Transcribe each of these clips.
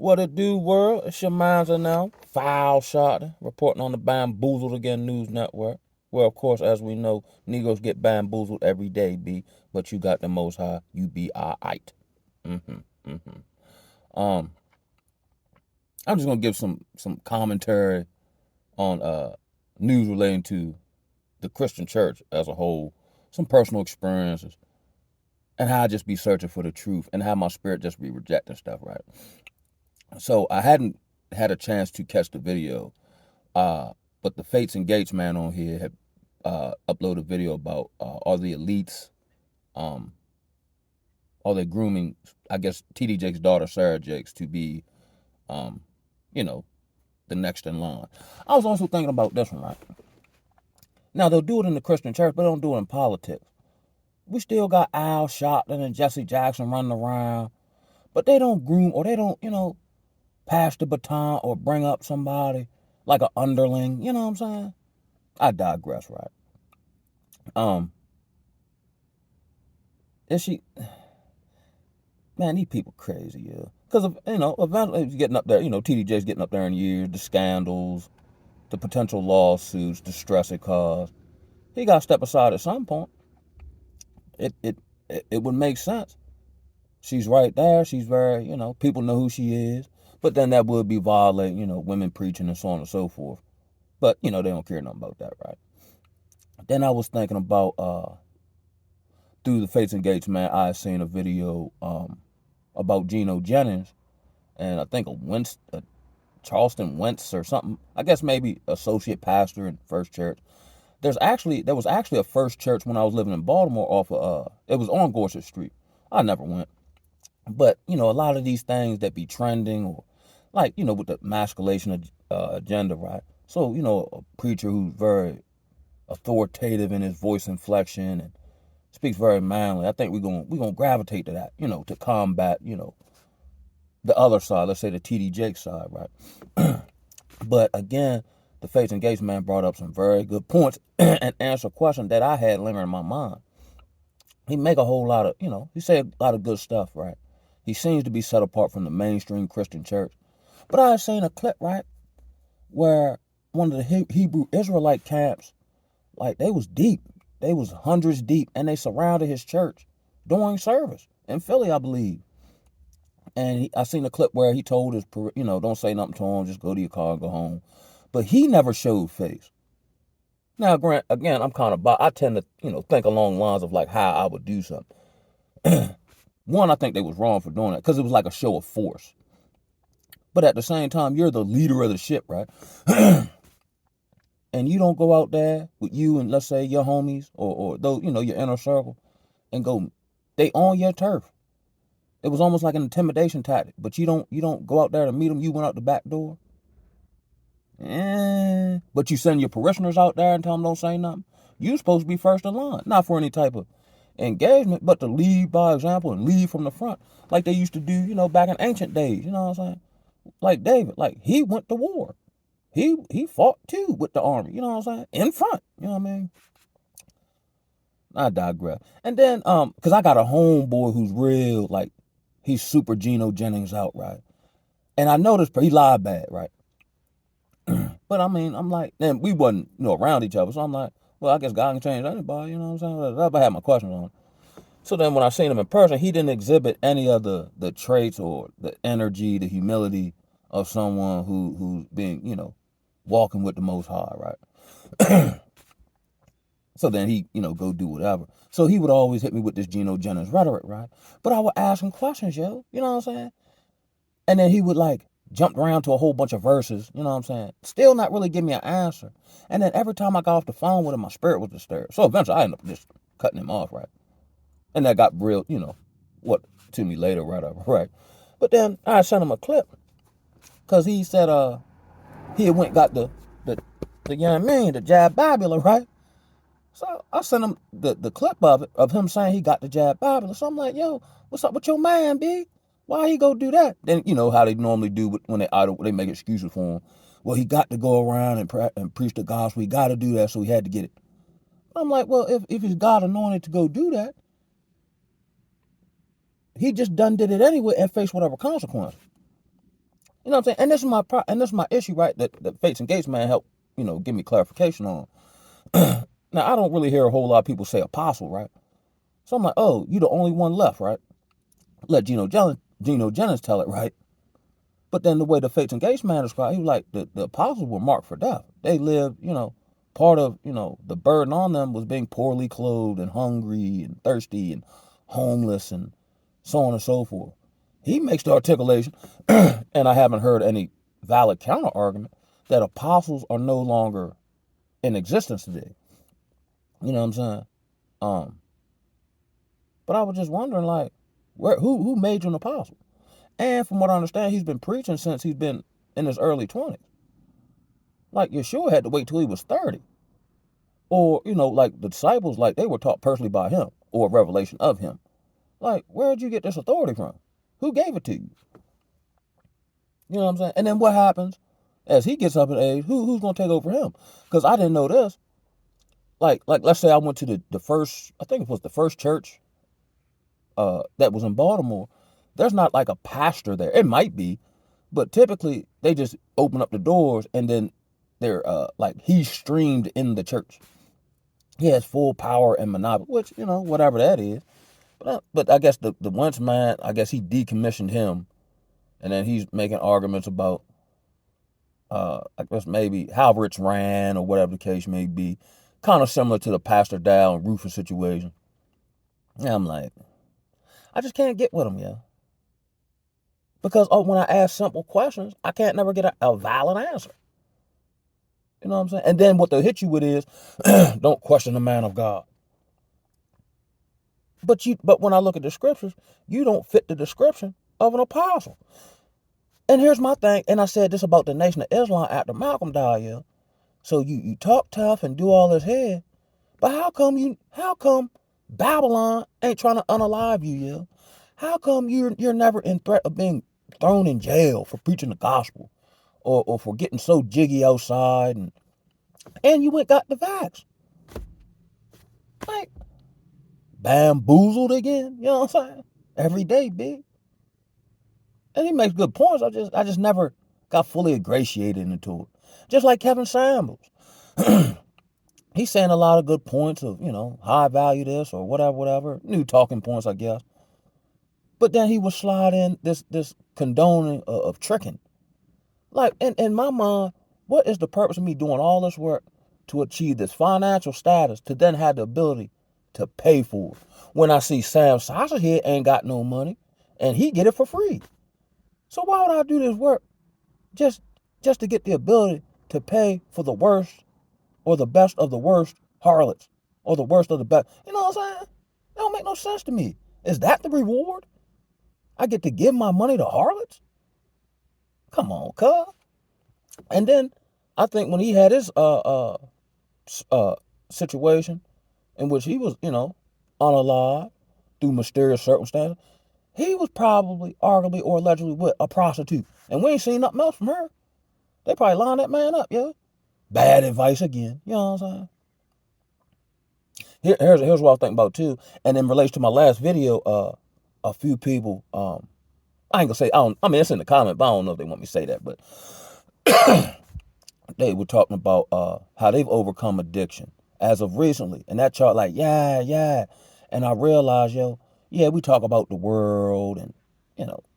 What it do, world? It's your minds are now. Foul shot reporting on the Bamboozled Again News Network. Well, of course, as we know, Negroes get bamboozled every day, B. But you got the most high. You be alright. Mm-hmm. Um, I'm just gonna give some commentary on news relating to the Christian church as a whole, some personal experiences, and how I just be searching for the truth, and how my spirit just be rejecting stuff, right? So I hadn't had a chance to catch the video, but the Fates and Gates man on here had uploaded a video about all the elites, um, all they grooming, I guess, TD Jakes' daughter, Sarah Jakes, to be, um, you know, the next in line. I was also thinking about this one, right? Now, they'll do it in the Christian church, but they don't do it in politics. We still got Al Sharpton and Jesse Jackson running around, but they don't groom or they don't, pass the baton or bring up somebody like an underling. You know what I'm saying? I digress, right? Is she? Man, these people crazy, yeah. Because eventually he's getting up there. TDJ's getting up there in years. The scandals, the potential lawsuits, the stress it caused. He got to step aside at some point. It would make sense. She's right there. She's very, people know who she is. But then that would be violating, women preaching and so on and so forth. But, they don't care nothing about that, right? Then I was thinking about, through the Fates and Gates, man, I seen a video about Geno Jennings, and I think a Charleston Wentz or something. I guess maybe associate pastor in First Church. There was actually a First Church when I was living in Baltimore off of it was on Gorsuch Street. I never went. But, a lot of these things that be trending, or like, with the masculation agenda, right? So, a preacher who's very authoritative in his voice inflection and speaks very manly. I think we're gonna gravitate to that, to combat, the other side, let's say the TD Jake side, right? But again, the Faith and Gates man brought up some very good points and answered a question that I had lingering in my mind. He make a whole lot of, he said a lot of good stuff, right? He seems to be set apart from the mainstream Christian church. But I had seen a clip, right, where one of the Hebrew Israelite camps, like, they was deep. They was hundreds deep, and they surrounded his church during service in Philly, I believe. And I seen a clip where he told his, don't say nothing to him, just go to your car and go home. But he never showed face. Now, Grant, again, I tend to, think along lines of like how I would do something. One, I think they was wrong for doing that because it was like a show of force. But at the same time, you're the leader of the ship, right? And you don't go out there with you and, let's say, your homies or those, your inner circle and go, they on your turf. It was almost like an intimidation tactic, but you don't go out there to meet them. You went out the back door. But you send your parishioners out there and tell them don't say nothing. You're supposed to be first in line, not for any type of engagement, but to lead by example and lead from the front, like they used to do, back in ancient days. You know what I'm saying? Like David, like he went to war. He fought too with the army. You know what I'm saying? In front. You know what I mean? I digress. And then, because I got a homeboy who's real, like, he's super Geno Jennings out, right? And I noticed he lied bad, right? But I mean, I'm like, then we wasn't, around each other. So I'm like, well, I guess God can change anybody, you know what I'm saying? I had my questions on him. So then when I seen him in person, he didn't exhibit any of the traits or the energy, the humility of someone who's being, walking with the Most High, right? So then he, go do whatever. So he would always hit me with this Geno Jennings rhetoric, right? But I would ask him questions, yo. You know what I'm saying? And then he would like jump around to a whole bunch of verses, you know what I'm saying? Still not really give me an answer. And then every time I got off the phone with him, my spirit was disturbed. So eventually I ended up just cutting him off, right? And that got real, what to me later, whatever, right? But then I sent him a clip because he said he had went and got the young man, the Jab Babula, right? So I sent him the clip of him saying he got the Jab Babula. So I'm like, yo, what's up with your man, B? Why he go do that? Then you know how they normally do when they make excuses for him. Well, he got to go around and preach the gospel. He got to do that, so he had to get it. I'm like, well, if he's God anointed to go do that, he just done did it anyway and faced whatever consequence. You know what I'm saying? And this is my issue, right? That Fates and Gates man helped, give me clarification on. Now I don't really hear a whole lot of people say apostle, right? So I'm like, oh, you the only one left, right? Let Geno Jennings tell it, right? But then the way the Fates and Gates man described, he was like, the apostles were marked for death. They lived, part of, the burden on them was being poorly clothed and hungry and thirsty and homeless and so on and so forth. He makes the articulation, and I haven't heard any valid counter argument, that apostles are no longer in existence today. You know what I'm saying? Um, but I was just wondering, like, who made you an apostle? And from what I understand, he's been preaching since he's been in his early 20s. Like, Yeshua had to wait till he was 30. Or, like the disciples, like, they were taught personally by him or a revelation of him. Like, where'd you get this authority from? Who gave it to you? You know what I'm saying? And then what happens as he gets up in age? Who's going to take over him? Because I didn't know this. Like, let's say I went to the first, I think it was the first church that was in Baltimore. There's not like a pastor there. It might be, but typically they just open up the doors and then they're like he's streamed in the church. He has full power and monopoly, which, whatever that is. But I guess the once man, I guess he decommissioned him, and then he's making arguments about I guess maybe how it's ran or whatever the case may be. Kind of similar to the Pastor Dow and Rufus situation. And I'm like, I just can't get with him, yeah. Because when I ask simple questions, I can't never get a valid answer. You know what I'm saying? And then what they'll hit you with is, don't question the man of God. But when I look at the scriptures, you don't fit the description of an apostle. And here's my thing, and I said this about the Nation of Islam after Malcolm died, yeah. So you talk tough and do all this here, but how come Babylon ain't trying to unalive you, yeah? How come you're never in threat of being thrown in jail for preaching the gospel or for getting so jiggy outside and you went got the vax? Like, bamboozled again, you know what I'm saying? Every day, big. And he makes good points. I just never got fully ingratiated into it. Just like Kevin Samuels. He's saying a lot of good points of, high value this or whatever. New talking points, I guess. But then he would slide in this condoning of tricking. Like, in my mind, what is the purpose of me doing all this work to achieve this financial status to then have the ability to pay for it? When I see Sam Sasha here ain't got no money and he get it for free. So why would I do this work just to get the ability to pay for the worst or the best of the worst harlots or the worst of the best? You know what I'm saying? That don't make no sense to me. Is that the reward? I get to give my money to harlots? Come on, cuz. And then I think when he had his situation in which he was, unalive through mysterious circumstances, he was probably, arguably, or allegedly with a prostitute. And we ain't seen nothing else from her. They probably lined that man up, yeah. Bad advice again. You know what I'm saying? Here's what I was thinking about too. And in relation to my last video, a few people, I ain't gonna say, it's in the comment, but I don't know if they want me to say that, but they were talking about how they've overcome addiction as of recently. And that chart, like, yeah. And I realized, yeah, we talk about the world and,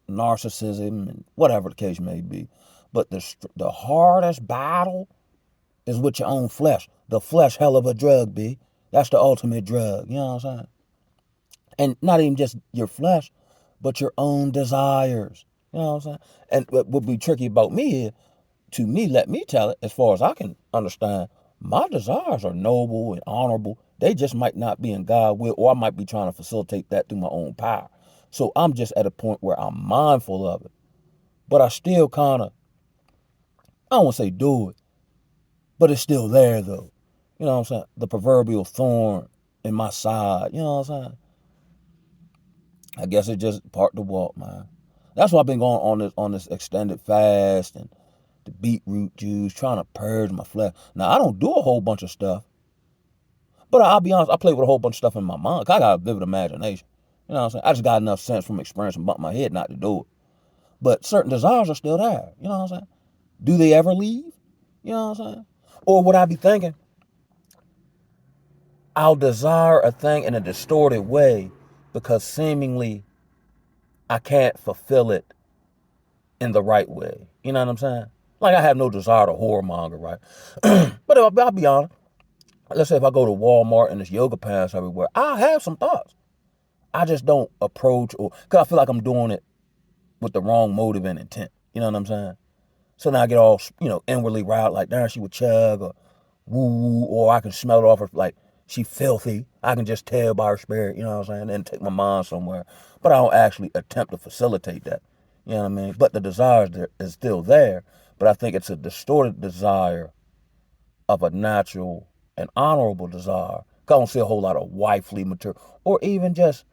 narcissism and whatever the case may be. But the hardest battle is with your own flesh. The flesh, hell of a drug, B. That's the ultimate drug. You know what I'm saying? And not even just your flesh, but your own desires. You know what I'm saying? And what would be tricky about me is, to me, let me tell it, as far as I can understand, my desires are noble and honorable. They just might not be in God's will, or I might be trying to facilitate that through my own power. So I'm just at a point where I'm mindful of it. But I still kind of, I don't want to say do it, but it's still there though. You know what I'm saying? The proverbial thorn in my side. You know what I'm saying? I guess it's just part of the walk, man. That's why I've been going on this extended fast and the beetroot juice, trying to purge my flesh. Now, I don't do a whole bunch of stuff, but I'll be honest, I play with a whole bunch of stuff in my mind. 'Cause I got a vivid imagination. You know what I'm saying? I just got enough sense from experience and bump my head not to do it. But certain desires are still there. You know what I'm saying? Do they ever leave? You know what I'm saying? Or would I be thinking, I'll desire a thing in a distorted way because seemingly I can't fulfill it in the right way. You know what I'm saying? Like I have no desire to whoremonger, right? But I'll be honest. Let's say if I go to Walmart and there's yoga pants everywhere, I have some thoughts. I just don't approach or because I feel like I'm doing it with the wrong motive and intent. You know what I'm saying? So now I get all, inwardly riled, like, darn, she would chug or woo woo, or I can smell it off her, like, she filthy. I can just tell by her spirit, you know what I'm saying, and take my mind somewhere. But I don't actually attempt to facilitate that. You know what I mean? But the desire is still there, but I think it's a distorted desire of a natural and honorable desire. 'Cause I don't see a whole lot of wifely material, or even just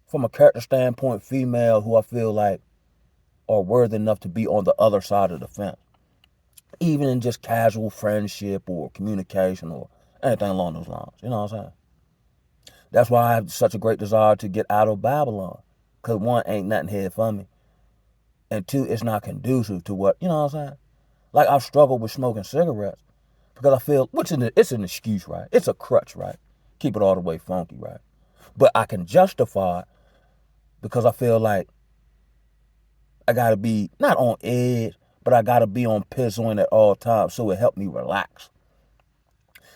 from a character standpoint, female who I feel like are worthy enough to be on the other side of the fence. Even in just casual friendship or communication or anything along those lines. You know what I'm saying? That's why I have such a great desire to get out of Babylon. Because one, ain't nothing here for me. And two, it's not conducive to what, you know what I'm saying? Like I've struggled with smoking cigarettes because I feel, it's an excuse, right? It's a crutch, right? Keep it all the way funky, right? But I can justify it because I feel like I gotta be not on edge, but I gotta be on pissing at all times so it helped me relax.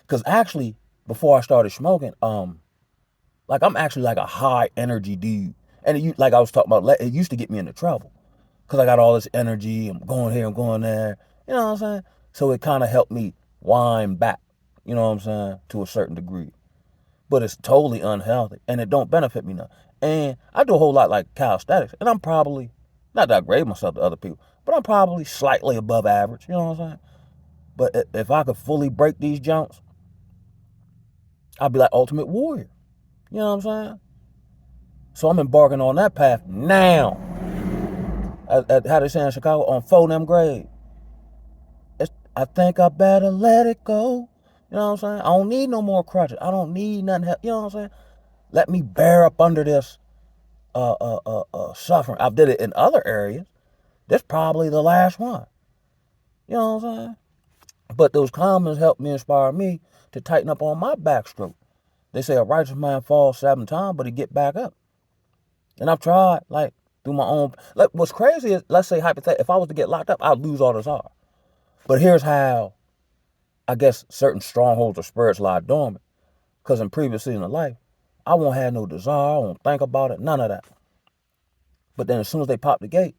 Cause actually, before I started smoking, like I'm actually like a high energy dude, and like I was talking about, it used to get me into trouble, cause I got all this energy. I'm going here, I'm going there. You know what I'm saying? So it kind of helped me wind back. You know what I'm saying? To a certain degree, but it's totally unhealthy, and it don't benefit me now. And I do a whole lot like calisthenics, and I'm probably not that I grade myself to other people, but I'm probably slightly above average. You know what I'm saying? But if I could fully break these jumps, I'd be like Ultimate Warrior. You know what I'm saying? So I'm embarking on that path now. At how they say in Chicago, on 4 grade. I think I better let it go. You know what I'm saying? I don't need no more crutches. I don't need nothing. You know what I'm saying? Let me bear up under this suffering. I've did it in other areas. This probably the last one. You know what I'm saying? But those comments helped me, inspire me to tighten up on my backstroke. They say a righteous man falls 7 times, but he get back up. And I've tried, like, through my own. Like, what's crazy is, let's say, hypothetically, if I was to get locked up, I'd lose all desire. But here's how, I guess, certain strongholds or spirits lie dormant. Because in previous seasons of life, I won't have no desire, I won't think about it, none of that. But then as soon as they pop the gate,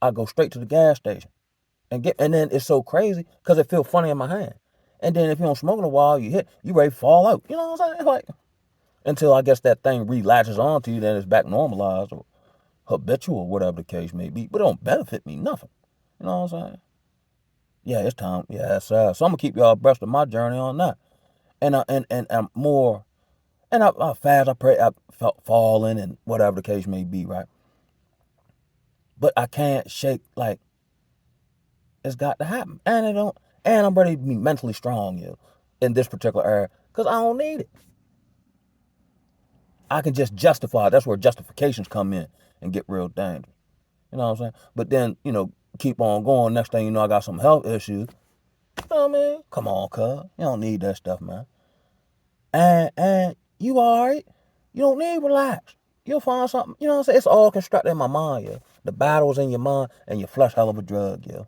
I go straight to the gas station. And then it's so crazy, because it feels funny in my hand. And then if you don't smoke in a while, you ready to fall out. You know what I'm saying? Like, until I guess that thing relatches onto you, then it's back normalized or habitual, or whatever the case may be. But it don't benefit me nothing. You know what I'm saying? Yeah, it's time. Yeah, it's sad. So I'm gonna keep y'all abreast of my journey on that. And I'm more. And I fast. I pray. I felt falling and whatever the case may be, right? But I can't shake, like, it's got to happen, and it don't. And I'm ready to be mentally strong, in this particular area, because I don't need it. I can just justify. That's where justifications come in and get real dangerous. You know what I'm saying? But then, keep on going. Next thing you know, I got some health issues. You know what I mean? Come on, cuz. You don't need that stuff, man. And you alright. You don't need to relax. You'll find something. You know what I'm saying? It's all constructed in my mind, yeah. The battle's in your mind, and your flesh hell of a drug, yeah.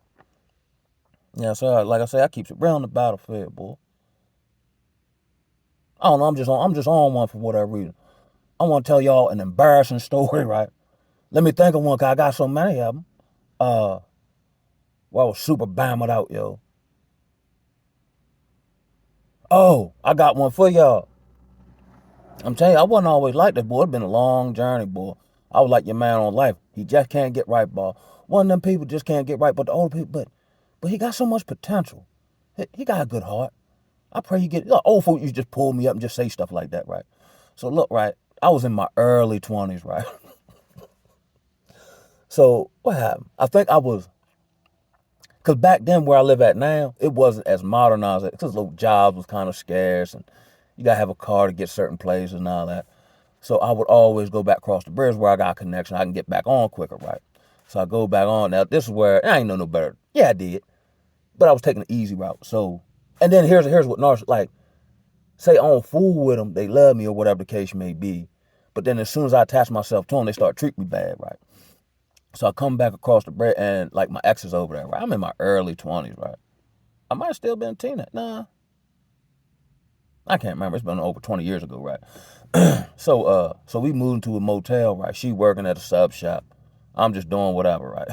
Yeah, so like I say, I keeps it real on the battlefield, boy. I don't know, I'm just on one for whatever reason. I want to tell y'all an embarrassing story, right? Let me think of one, cause I got so many of them. Well, I was super bammed out, yo. Oh, I got one for y'all. I'm telling you, I wasn't always like that, boy. It's been a long journey, boy. I was like your man on life. He just can't get right, boy. One of them people just can't get right, but the older people, but he got so much potential. He got a good heart. I pray you get, old folks, you just pull me up and just say stuff like that, right? So look, right, I was in my early 20s, right? So what happened? I think I was, because back then where I live at now, it wasn't as modernized, because jobs was kind of scarce, and you got to have a car to get certain places and all that. So I would always go back across the bridge where I got a connection. I can get back on quicker, right? So I go back on. Now, this is where I ain't know no better. Yeah, I did. But I was taking the easy route. So, and then here's what narcissists, like, say I don't fool with them, they love me or whatever the case may be. But then as soon as I attach myself to them, they start treating me bad, right? So I come back across the bread and like my ex is over there, right? I'm in my early 20s, right? I might have still been a teenager. Nah, I can't remember. It's been over 20 years ago, right? So we moved into a motel, right? She working at a sub shop. I'm just doing whatever, right?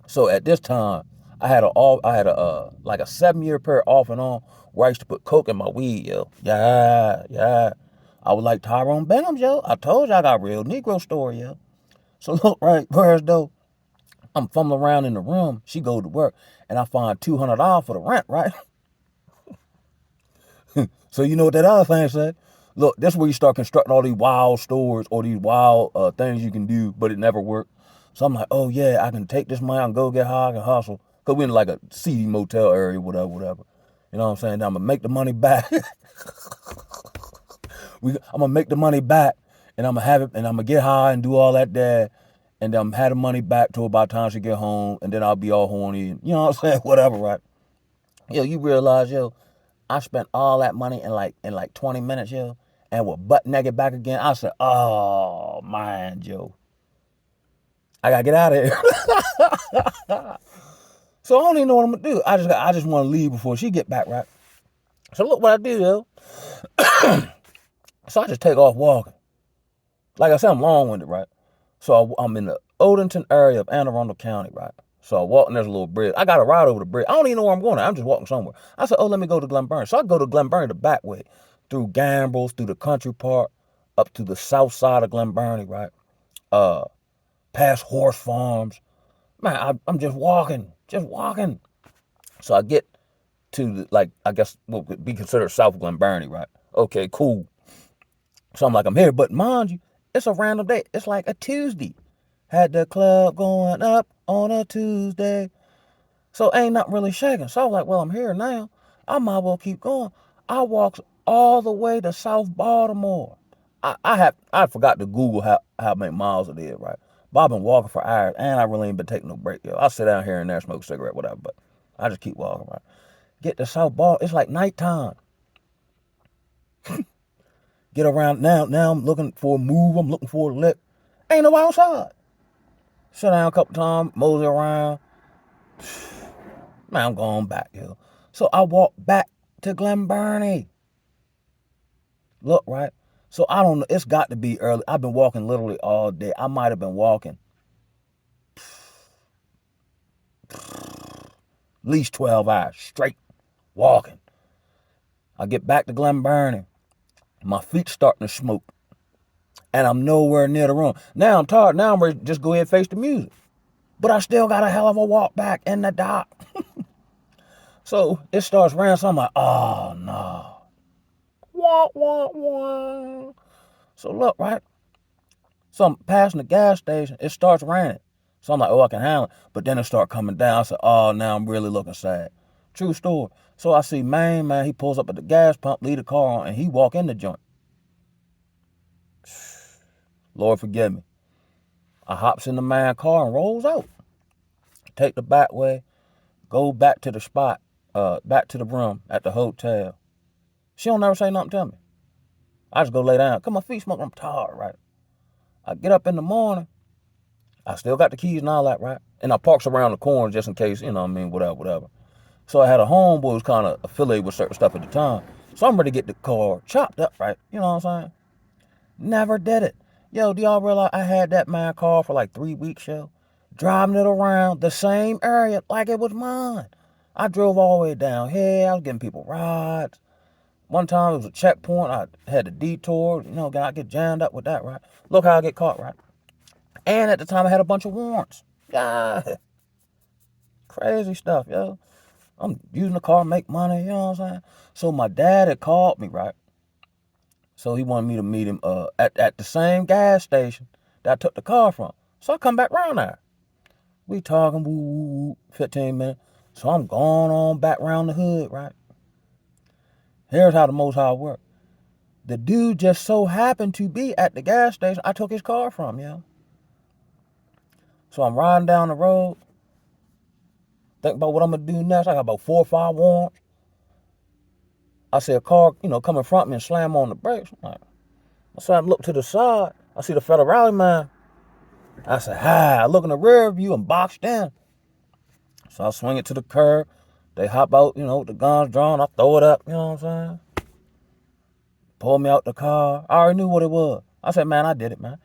So at this time, I had a like a 7 year period off and on where I used to put coke in my weed, yo. Yeah, yeah. I was like Tyrone Benham, yo. I told you I got a real Negro story, yo. So look, right, whereas though I'm fumbling around in the room, she go to work, and I find $200 for the rent, right? So you know what that other thing said? Look, this is where you start constructing all these wild stories or these wild things you can do, but it never worked. So I'm like, oh yeah, I can take this money and go get high, I can hustle. Cause we're in like a seedy motel area, whatever, whatever. You know what I'm saying? I'm gonna make the money back. I'm gonna make the money back, and I'm gonna have it, and I'm gonna get high and do all that there, and then I'm have the money back till about time she get home, and then I'll be all horny, and you know what I'm saying? Whatever, right? Yo, you realize, yo, I spent all that money in like 20 minutes, yo, and was butt naked back again. I said, oh man, Joe, I gotta get out of here. So I don't even know what I'm gonna do. I just want to leave before she get back, right? So look what I do, yo. So I just take off walking. Like I said, I'm long-winded, right? So I'm in the Odenton area of Anne Arundel County, right? So I walk and there's a little bridge. I got to ride over the bridge. I don't even know where I'm going. I'm just walking somewhere. I said, oh, let me go to Glen Burnie. So I go to Glen Burnie the back way, through Gambrels, through the country park, up to the south side of Glen Burnie, right? Uh, Past horse farms. Man, I'm just walking, just walking. So I get to the, like, I guess what would be considered South Glen Burnie, right? Okay, cool. So I'm like, I'm here. But mind you, it's a random day. It's like a Tuesday. Had the club going up on a Tuesday. So ain't not really shaking. So I was like, well, I'm here now. I might as well keep going. I walked all the way to South Baltimore. I forgot to Google how many miles it is, right? But I've been walking for hours, and I really ain't been taking no break, yo. I sit down here and there, smoke a cigarette, whatever, but I just keep walking, right? Get to South Baltimore. It's like nighttime. Get around now. Now I'm looking for a move. I'm looking for a lick. Ain't nobody outside. Sit down a couple times, mosey around. Man, I'm going back, yo. So I walk back to Glen Burnie. Look, right? So I don't know. It's got to be early. I've been walking literally all day. I might have been walking at least 12 hours straight walking. I get back to Glen Burnie. My feet starting to smoke. And I'm nowhere near the room. Now I'm tired. Now I'm ready to just go ahead and face the music. But I still got a hell of a walk back in the dark. So it starts raining. So I'm like, oh no. Wah, wah, wah. So look, right? So I'm passing the gas station. It starts raining. So I'm like, oh, I can handle it. But then it starts coming down. I said, oh, now I'm really looking sad. True story. So I see man, he pulls up at the gas pump, leave the car on, and he walk in the joint. Lord forgive me. I hops in the man car and rolls out. Take the back way, go back to the spot, back to the room at the hotel. She don't never say nothing to me. I just go lay down. Cause my feet smoking, I'm tired, right? I get up in the morning. I still got the keys and all that, right? And I parks around the corner just in case, you know what I mean, whatever, whatever. So I had a homeboy who was kind of affiliated with certain stuff at the time. So I'm ready to get the car chopped up, right? You know what I'm saying? Never did it. Yo, do y'all realize I had that man car for like 3 weeks, yo? Driving it around the same area like it was mine. I drove all the way down here. I was getting people rides. One time it was a checkpoint. I had to detour. You know, I get jammed up with that, right? Look how I get caught, right? And at the time I had a bunch of warrants. God, crazy stuff, yo. I'm using the car to make money, you know what I'm saying? So my dad had called me, right? So he wanted me to meet him at the same gas station that I took the car from. So I come back around there. We talking, woo, woo, woo, 15 minutes. So I'm going on back around the hood, right? Here's how the Most High work. The dude just so happened to be at the gas station I took his car from, yo. So I'm riding down the road, think about what I'm gonna do next. I got about 4 or 5 warrants. I see a car, come in front of me and slam on the brakes. So I look to the side. I see the federal rally man. I said, hi. I look in the rear view and boxed in. So I swing it to the curb. They hop out, the guns drawn. I throw it up, you know what I'm saying? Pull me out the car. I already knew what it was. I said, man, I did it, man.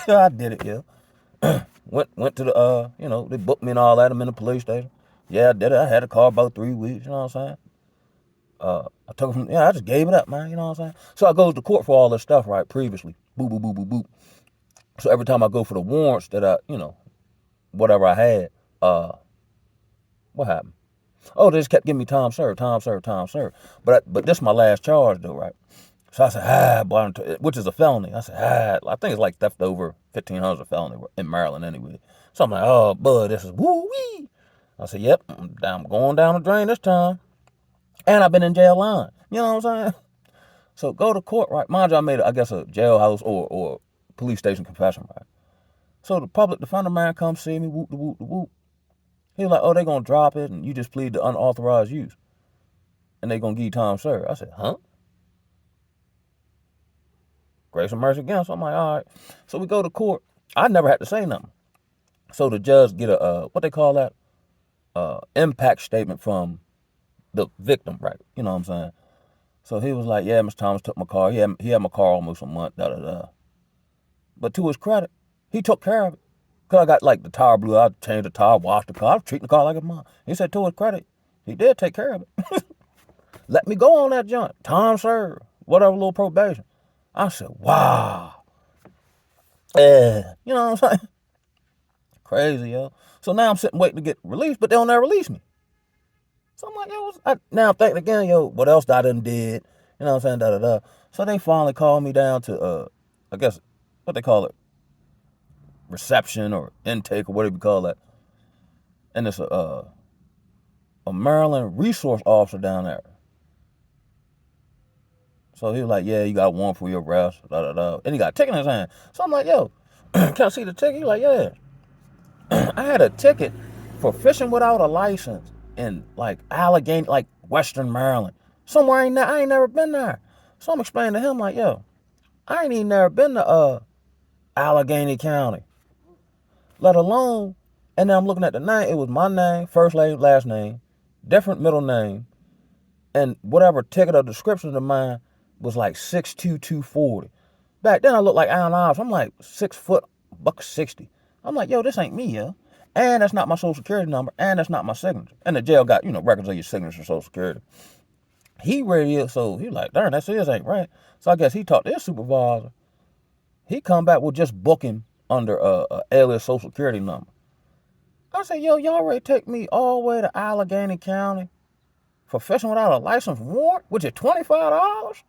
I did it, yeah. Went to the, they booked me and all that. I'm in the police station. Yeah, I did it. I had a car about 3 weeks, you know what I'm saying? I took it from, I just gave it up, man, you know what I'm saying? So I goes to court for all this stuff, right, previously. Boop, boop, boop, boop, boop. So every time I go for the warrants that I, whatever I had, what happened? Oh, they just kept giving me time served, time served, time served. But this is my last charge, though, right? So I said, boy, which is a felony. I said, I think it's like theft over 1,500 a felony in Maryland anyway. So I'm like, oh, bud, this is woo-wee. I said, yep, I'm going down the drain this time. And I've been in jail line. You know what I'm saying? So go to court, right? Mind you, I made, a jailhouse or police station confession, right? So the public defender man comes see me, whoop, whoop, whoop. He was like, oh, they going to drop it, and you just plead to unauthorized use. And they going to give you time served. I said, huh? Grace and mercy again. So I'm like, all right. So we go to court. I never had to say nothing. So the judge get a, what they call that? Impact statement from the victim, right? You know what I'm saying? So he was like, yeah, Mr. Thomas took my car. He had my car almost a month, da-da-da. But to his credit, he took care of it. Because I got like the tire blew out, changed the tire, washed the car. I was treating the car like a mom. He said to his credit, he did take care of it. Let me go on that joint. Time served. Whatever little probation. I said, wow. Yeah. You know what I'm saying? Crazy, yo. So now I'm sitting waiting to get released, but they don't ever release me. So I'm like, now I'm thinking again, what else I done did? You know what I'm saying? Da-da-da. So they finally called me down to, I guess, what they call it? Reception or intake or whatever you call that. And it's a Maryland resource officer down there. So he was like, yeah, you got one for your arrest, da-da-da. And he got a ticket in his hand. So I'm like, yo, can I see the ticket? He's like, yeah. I had a ticket for fishing without a license in like Allegheny, like Western Maryland. Somewhere I ain't never been there. So I'm explaining to him like, yo, I ain't even never been to Allegheny County. Let alone, and then I'm looking at the name, it was my name, first name, last name, different middle name, and whatever ticket or description of mine was like 6'2", 240. Back then I looked like Allen Iverson. I'm like 6 foot, $160. I'm like, yo, this ain't me, yo. And that's not my social security number, and that's not my signature. And the jail got, records of your signature, social security. He read it, so he like, darn, that says ain't right. So I guess he talked to his supervisor. He come back with just booking under a alias social security number. I said, yo, y'all already take me all the way to Allegheny County for fishing without a license warrant, which is $25?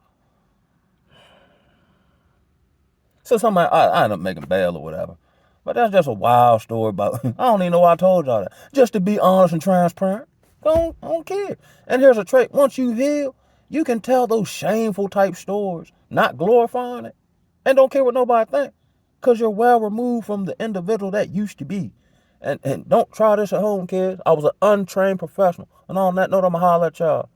So somebody, I end up making bail or whatever. But that's just a wild story about, I don't even know why I told y'all that. Just to be honest and transparent. I don't care. And here's a trait. Once you heal, you can tell those shameful type stories, not glorifying it. And don't care what nobody think. Because you're well removed from the individual that used to be. And don't try this at home, kids. I was an untrained professional. And on that note, I'm going to holler at y'all.